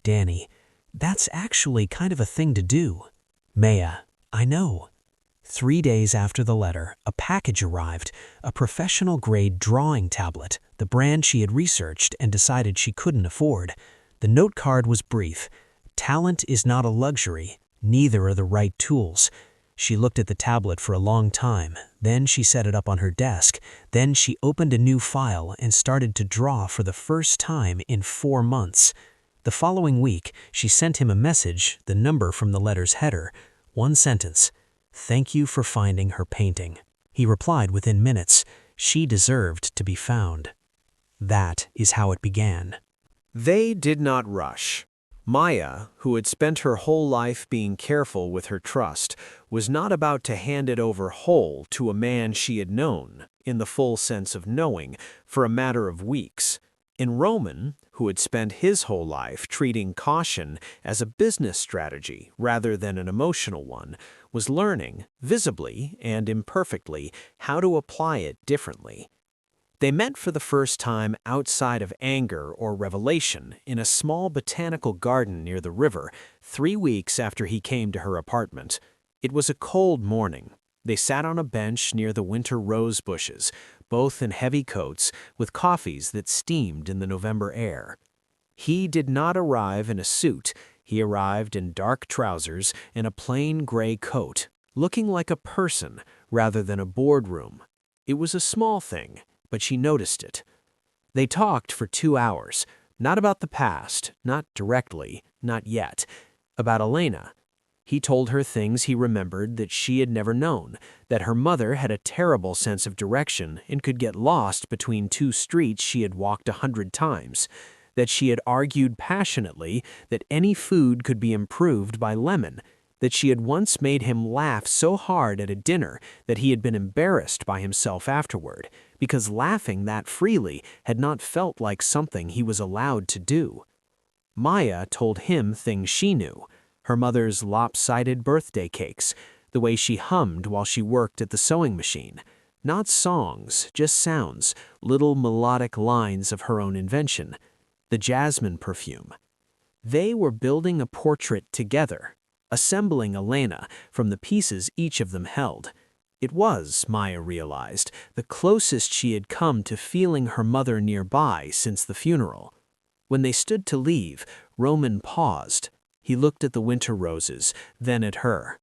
Danny, that's actually kind of a thing to do. Maya, I know. 3 days after the letter, a package arrived, a professional-grade drawing tablet, the brand she had researched and decided she couldn't afford. The note card was brief. Talent is not a luxury, neither are the right tools. She looked at the tablet for a long time, then she set it up on her desk, then she opened a new file and started to draw for the first time in 4 months. The following week, she sent him a message, the number from the letter's header. 1 sentence. "Thank you for finding her painting." He replied within minutes. She deserved to be found. That is how it began. They did not rush. Maya, who had spent her whole life being careful with her trust, was not about to hand it over whole to a man she had known, in the full sense of knowing, for a matter of weeks. And Roman, who had spent his whole life treating caution as a business strategy rather than an emotional one, was learning, visibly and imperfectly, how to apply it differently. They met for the first time outside of anger or revelation in a small botanical garden near the river, 3 weeks after he came to her apartment. It was a cold morning. They sat on a bench near the winter rose bushes, both in heavy coats, with coffees that steamed in the November air. He did not arrive in a suit. He arrived in dark trousers and a plain gray coat, looking like a person rather than a boardroom. It was a small thing, but she noticed it. They talked for 2 hours, not about the past, not directly, not yet, about Elena. He told her things he remembered that she had never known, that her mother had a terrible sense of direction and could get lost between 2 streets she had walked 100 times, that she had argued passionately that any food could be improved by lemon, that she had once made him laugh so hard at a dinner that he had been embarrassed by himself afterward, because laughing that freely had not felt like something he was allowed to do. Maya told him things she knew, her mother's lopsided birthday cakes, the way she hummed while she worked at the sewing machine. Not songs, just sounds, little melodic lines of her own invention. The jasmine perfume. They were building a portrait together, assembling Elena from the pieces each of them held. It was, Maya realized, the closest she had come to feeling her mother nearby since the funeral. When they stood to leave, Roman paused. He looked at the winter roses, then at her.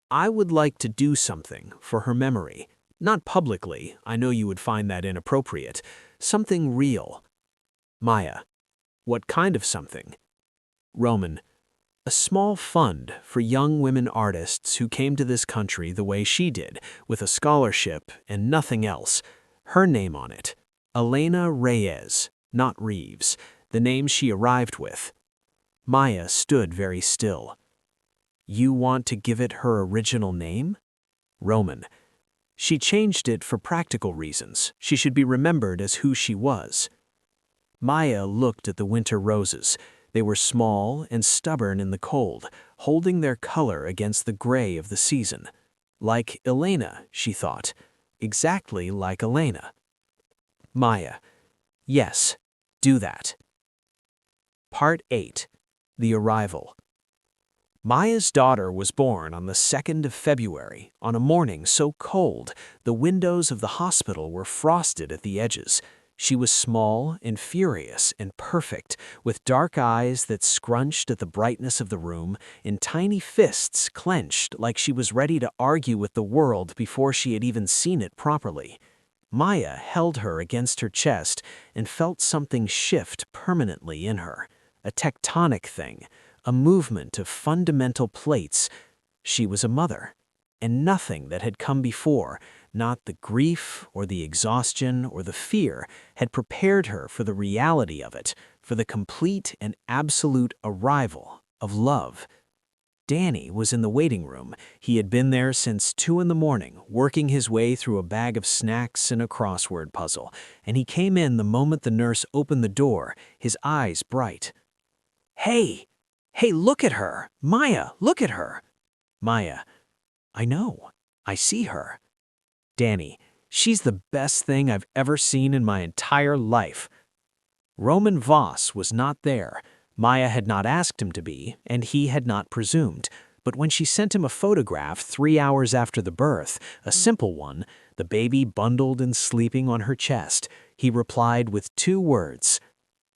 "I would like to do something for her memory. Not publicly, I know you would find that inappropriate. Something real." Maya: "What kind of something?" Roman: "A small fund for young women artists who came to this country the way she did, with a scholarship and nothing else. Her name on it. Elena Reyes, not Reeves, the name she arrived with." Maya stood very still. "You want to give it her original name?" Roman: "She changed it for practical reasons. She should be remembered as who she was." Maya looked at the winter roses. They were small and stubborn in the cold, holding their color against the gray of the season. Like Elena, she thought. Exactly like Elena. Maya: "Yes, do that." Part 8. The Arrival. Maya's daughter was born on the 2nd of February, on a morning so cold the windows of the hospital were frosted at the edges. She was small and furious and perfect, with dark eyes that scrunched at the brightness of the room, and tiny fists clenched like she was ready to argue with the world before she had even seen it properly. Maya held her against her chest and felt something shift permanently in her. A tectonic thing, a movement of fundamental plates. She was a mother, and nothing that had come before, not the grief or the exhaustion or the fear, had prepared her for the reality of it, for the complete and absolute arrival of love. Danny was in the waiting room. He had been there since 2 in the morning, working his way through a bag of snacks and a crossword puzzle, and he came in the moment the nurse opened the door, his eyes bright. "Hey! Hey, look at her! Maya, look at her!" Maya: "I know. I see her." Danny: "She's the best thing I've ever seen in my entire life." Roman Voss was not there. Maya had not asked him to be, and he had not presumed. But when she sent him a photograph 3 hours after the birth, a simple one, the baby bundled and sleeping on her chest, he replied with 2 words: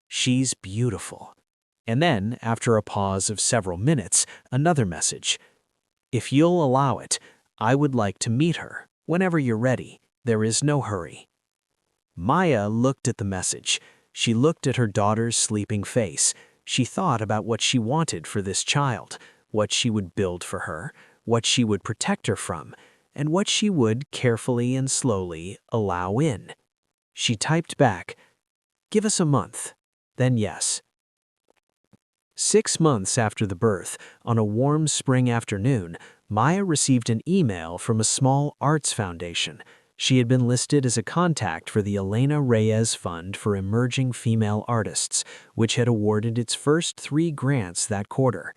"She's beautiful." And then, after a pause of several minutes, another message: If you'll allow it, I would like to meet her. Whenever you're ready, there is no hurry. Maya looked at the message. She looked at her daughter's sleeping face. She thought about what she wanted for this child, what she would build for her, what she would protect her from, and what she would carefully and slowly allow in. She typed back, "Give us a month, then yes." 6 months after the birth, on a warm spring afternoon, Maya received an email from a small arts foundation. She had been listed as a contact for the Elena Reyes Fund for Emerging Female Artists, which had awarded its first 3 grants that quarter.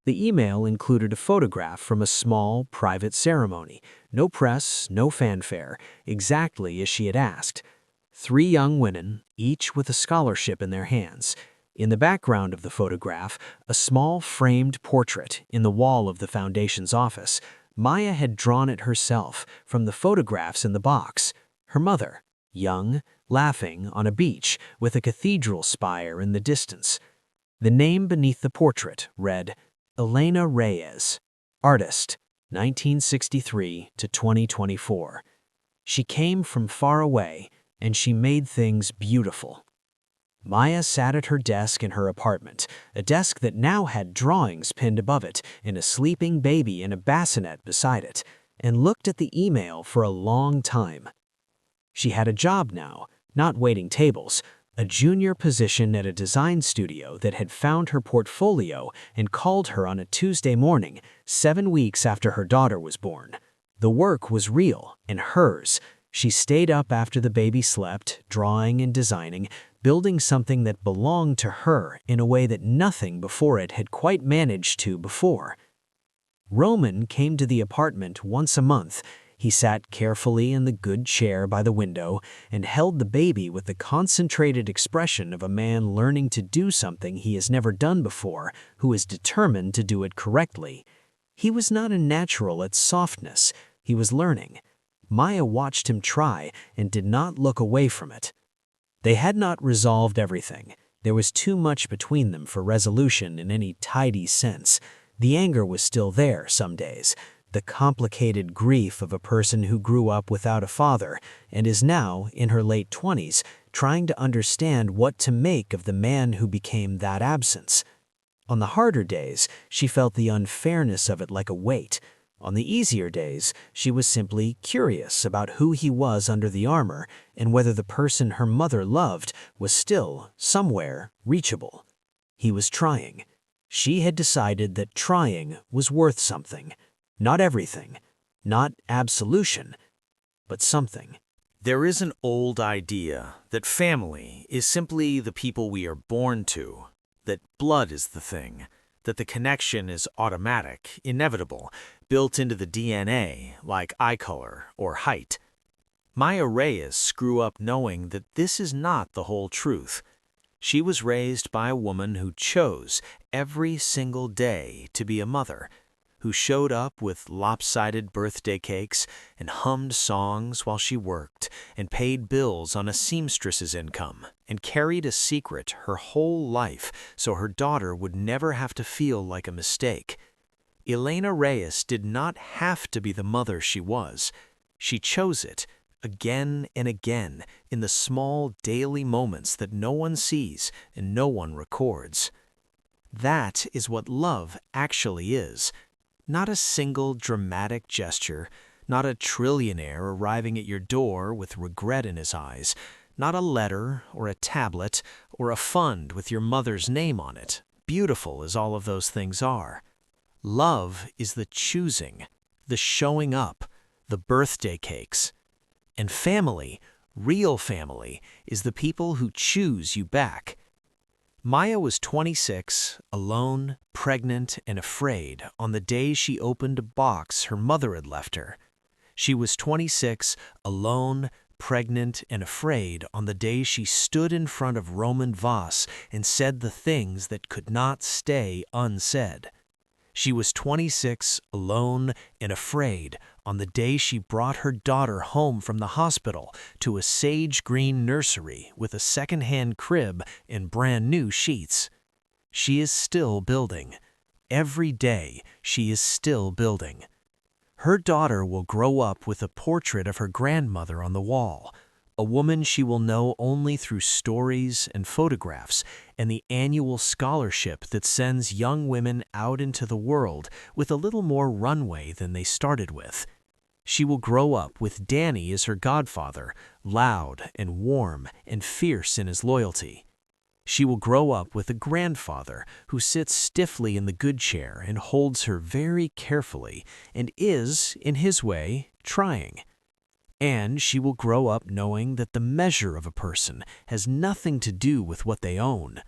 The email included a photograph from a small, private ceremony. No press, no fanfare, exactly as she had asked. 3 young women, each with a scholarship in their hands. In the background of the photograph, a small framed portrait in the wall of the foundation's office. Maya had drawn it herself from the photographs in the box. Her mother, young, laughing on a beach with a cathedral spire in the distance. The name beneath the portrait read, Elena Reyes, artist, 1963 to 2024. She came from far away, and she made things beautiful. Maya sat at her desk in her apartment, a desk that now had drawings pinned above it and a sleeping baby in a bassinet beside it, and looked at the email for a long time. She had a job now, not waiting tables, a junior position at a design studio that had found her portfolio and called her on a Tuesday morning, 7 weeks after her daughter was born. The work was real and hers. She stayed up after the baby slept, drawing and designing, building something that belonged to her in a way that nothing before it had quite managed to before. Roman came to the apartment once a month. He sat carefully in the good chair by the window and held the baby with the concentrated expression of a man learning to do something he has never done before, who is determined to do it correctly. He was not a natural at softness. He was learning. Maya watched him try and did not look away from it. They had not resolved everything. There was too much between them for resolution in any tidy sense. The anger was still there some days, the complicated grief of a person who grew up without a father and is now, in her late 20s, trying to understand what to make of the man who became that absence. On the harder days, she felt the unfairness of it like a weight. On the easier days, she was simply curious about who he was under the armor and whether the person her mother loved was still, somewhere, reachable. He was trying. She had decided that trying was worth something. Not everything, not absolution, but something. There is an old idea that family is simply the people we are born to, that blood is the thing, that the connection is automatic, inevitable, built into the DNA, like eye color or height. Maya Reyes grew up knowing that this is not the whole truth. She was raised by a woman who chose every single day to be a mother, who showed up with lopsided birthday cakes and hummed songs while she worked and paid bills on a seamstress's income and carried a secret her whole life so her daughter would never have to feel like a mistake. Elena Reyes did not have to be the mother she was. She chose it again and again in the small daily moments that no one sees and no one records. That is what love actually is. Not a single dramatic gesture, not a trillionaire arriving at your door with regret in his eyes, not a letter or a tablet or a fund with your mother's name on it, beautiful as all of those things are. Love is the choosing, the showing up, the birthday cakes. And family, real family, is the people who choose you back. Maya was 26, alone, pregnant, and afraid on the day she opened a box her mother had left her. She was 26, alone, pregnant, and afraid on the day she stood in front of Roman Voss and said the things that could not stay unsaid. She was 26, alone, and afraid on the day she brought her daughter home from the hospital to a sage green nursery with a second-hand crib and brand new sheets. She is still building. Every day, she is still building. Her daughter will grow up with a portrait of her grandmother on the wall, a woman she will know only through stories and photographs, and the annual scholarship that sends young women out into the world with a little more runway than they started with. She will grow up with Danny as her godfather, loud and warm and fierce in his loyalty. She will grow up with a grandfather who sits stiffly in the good chair and holds her very carefully and is, in his way, trying. And she will grow up knowing that the measure of a person has nothing to do with what they own.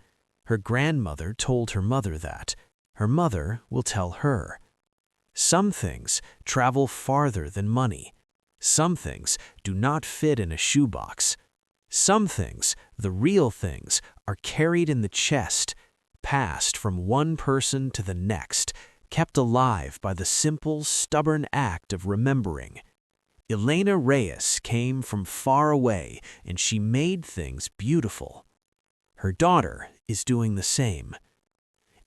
Her grandmother told her mother that. Her mother will tell her. Some things travel farther than money. Some things do not fit in a shoebox. Some things, the real things, are carried in the chest, passed from one person to the next, kept alive by the simple, stubborn act of remembering. Elena Reyes came from far away, and she made things beautiful. Her daughter is doing the same.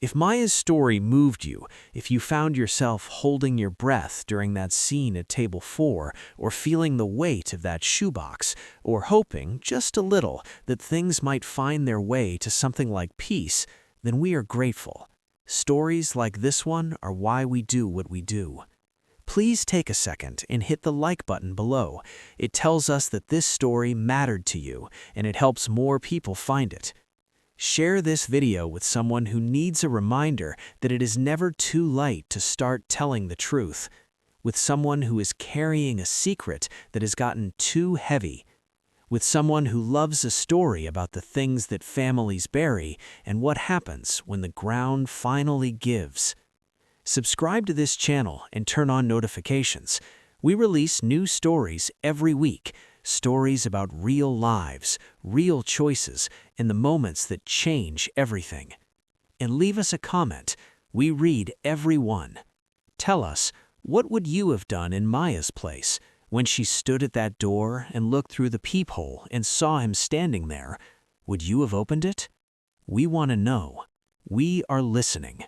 If Maya's story moved you, if you found yourself holding your breath during that scene at table 4, or feeling the weight of that shoebox, or hoping, just a little, that things might find their way to something like peace, then we are grateful. Stories like this one are why we do what we do. Please take a second and hit the like button below. It tells us that this story mattered to you, and it helps more people find it. Share this video with someone who needs a reminder that it is never too late to start telling the truth, with someone who is carrying a secret that has gotten too heavy, with someone who loves a story about the things that families bury and what happens when the ground finally gives. Subscribe to this channel and turn on notifications. We release new stories every week. Stories about real lives, real choices, and the moments that change everything. And leave us a comment. We read every one. Tell us, what would you have done in Maya's place when she stood at that door and looked through the peephole and saw him standing there? Would you have opened it? We want to know. We are listening.